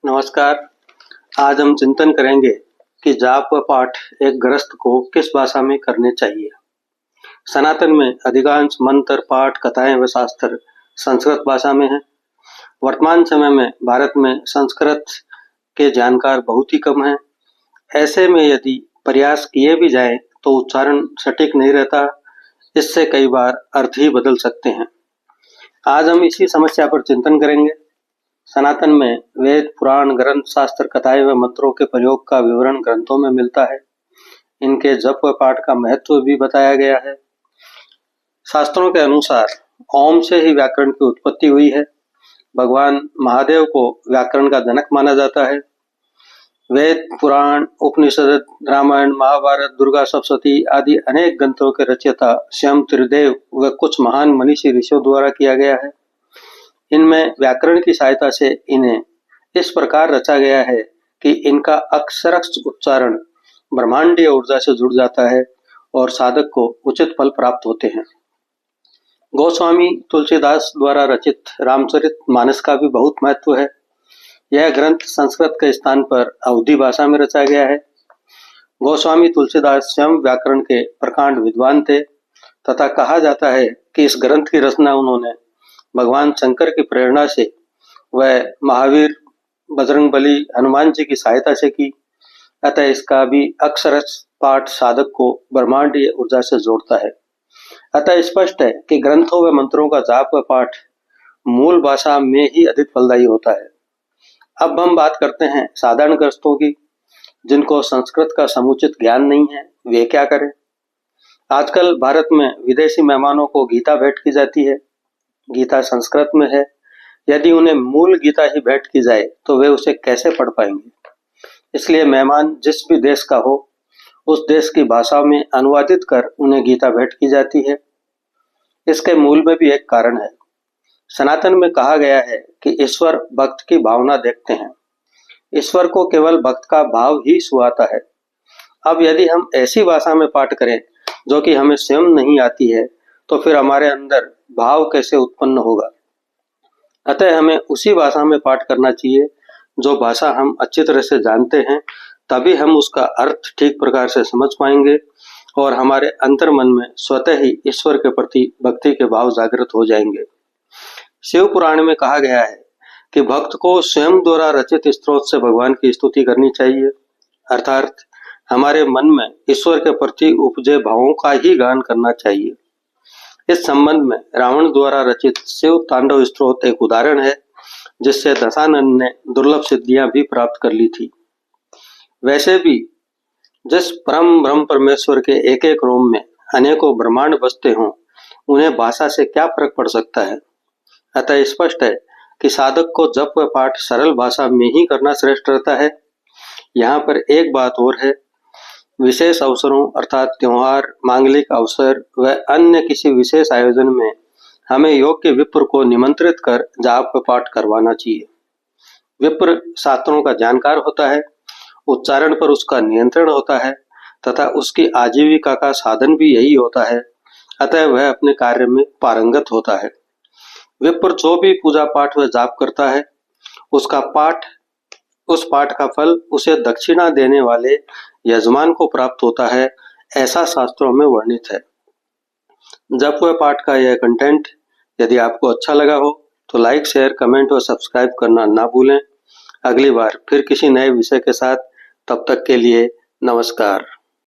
नमस्कार। आज हम चिंतन करेंगे कि जाप व पाठ एक गृहस्थ को किस भाषा में करने चाहिए। सनातन में अधिकांश मंत्र, पाठ, कथाएं व शास्त्र संस्कृत भाषा में हैं। वर्तमान समय में भारत में संस्कृत के जानकार बहुत ही कम हैं। ऐसे में यदि प्रयास किए भी जाए तो उच्चारण सटीक नहीं रहता। इससे कई बार अर्थ ही बदल सकते हैं। आज हम इसी समस्या पर चिंतन करेंगे। सनातन में वेद, पुराण, ग्रंथ, शास्त्र, कथाएं व मंत्रों के प्रयोग का विवरण ग्रंथों में मिलता है। इनके जप व पाठ का महत्व भी बताया गया है। शास्त्रों के अनुसार ओम से ही व्याकरण की उत्पत्ति हुई है। भगवान महादेव को व्याकरण का जनक माना जाता है। वेद, पुराण, उपनिषद, रामायण, महाभारत, दुर्गा सप्तशती आदि अनेक ग्रंथों के रचयिता स्वयं त्रिदेव व कुछ महान मनीषी ऋषियों द्वारा किया गया है। इनमें व्याकरण की सहायता से इन्हें इस प्रकार रचा गया है कि इनका अक्षरश उच्चारण ब्रह्मांडीय ऊर्जा से जुड़ जाता है और साधक को उचित फल प्राप्त होते हैं। गोस्वामी तुलसीदास द्वारा रचित रामचरितमानस का भी बहुत महत्व है। यह ग्रंथ संस्कृत के स्थान पर अवधी भाषा में रचा गया है। गोस्वामी तुलसीदास स्वयं व्याकरण के प्रकांड विद्वान थे तथा कहा जाता है कि इस ग्रंथ की रचना उन्होंने भगवान शंकर की प्रेरणा से व महावीर, बजरंगबली, हनुमान जी की सहायता से की। अतः इसका भी अक्षरश पाठ साधक को ब्रह्मांडीय ऊर्जा से जोड़ता है। अतः स्पष्ट है कि ग्रंथों व मंत्रों का जाप व पाठ मूल भाषा में ही अधिक फलदायी होता है। अब हम बात करते हैं साधारण गृहस्थों की, जिनको संस्कृत का समुचित ज्ञान नहीं है। वे क्या करें? आजकल भारत में विदेशी मेहमानों को गीता भेंट की जाती है। गीता संस्कृत में है। यदि उन्हें मूल गीता ही भेंट की जाए तो वे उसे कैसे पढ़ पाएंगे? इसलिए मेहमान जिस भी देश का हो, उस देश की भाषा में अनुवादित कर उन्हें गीता भेंट की जाती है। इसके मूल में भी एक कारण है। सनातन में कहा गया है कि ईश्वर भक्त की भावना देखते हैं। ईश्वर को केवल भक्त का भाव ही सुहाता है। अब यदि हम ऐसी भाषा में पाठ करें जो कि हमें स्वयं नहीं आती है, तो फिर हमारे अंदर भाव कैसे उत्पन्न होगा? अतः हमें उसी भाषा में पाठ करना चाहिए जो भाषा हम अच्छी तरह से जानते हैं। तभी हम उसका अर्थ ठीक प्रकार से समझ पाएंगे और हमारे अंतर्मन में स्वतः ही ईश्वर के प्रति भक्ति के भाव जागृत हो जाएंगे। शिव पुराण में कहा गया है कि भक्त को स्वयं द्वारा रचित स्तोत्र से भगवान की स्तुति करनी चाहिए। अर्थात हमारे मन में ईश्वर के प्रति उपजे भावों का ही गान करना चाहिए। इस संबंध में रावण द्वारा रचित शिव तांडव स्तोत्र एक उदाहरण है, जिससे दशानन ने दुर्लभ सिद्धियां भी प्राप्त कर ली थी। वैसे भी जिस परम ब्रह्म परमेश्वर के एक एक रोम में अनेकों ब्रह्मांड बसते हों, उन्हें भाषा से क्या फर्क पड़ सकता है? अतः स्पष्ट है कि साधक को जप व पाठ सरल भाषा में ही करना श्रेष्ठ रहता है। यहाँ पर एक बात और है। विशेष अवसरों अर्थात त्योहार, मांगलिक अवसर व अन्य किसी विशेष आयोजन में हमें योग्य विप्र को निमंत्रित कर जाप व पाठ करवाना चाहिए। विप्र शास्त्रों का जानकार होता है, उच्चारण पर उसका नियंत्रण होता है तथा उसकी आजीविका का साधन भी यही होता है। अतः वह अपने कार्य में पारंगत होता है। विप्र जो भी पूजा पाठ व जाप करता है, उस पाठ का फल उसे दक्षिणा देने वाले यजमान को प्राप्त होता है, ऐसा शास्त्रों में वर्णित है। जप व पाठ का यह कंटेंट यदि आपको अच्छा लगा हो तो लाइक, शेयर, कमेंट और सब्सक्राइब करना ना भूलें। अगली बार फिर किसी नए विषय के साथ। तब तक के लिए नमस्कार।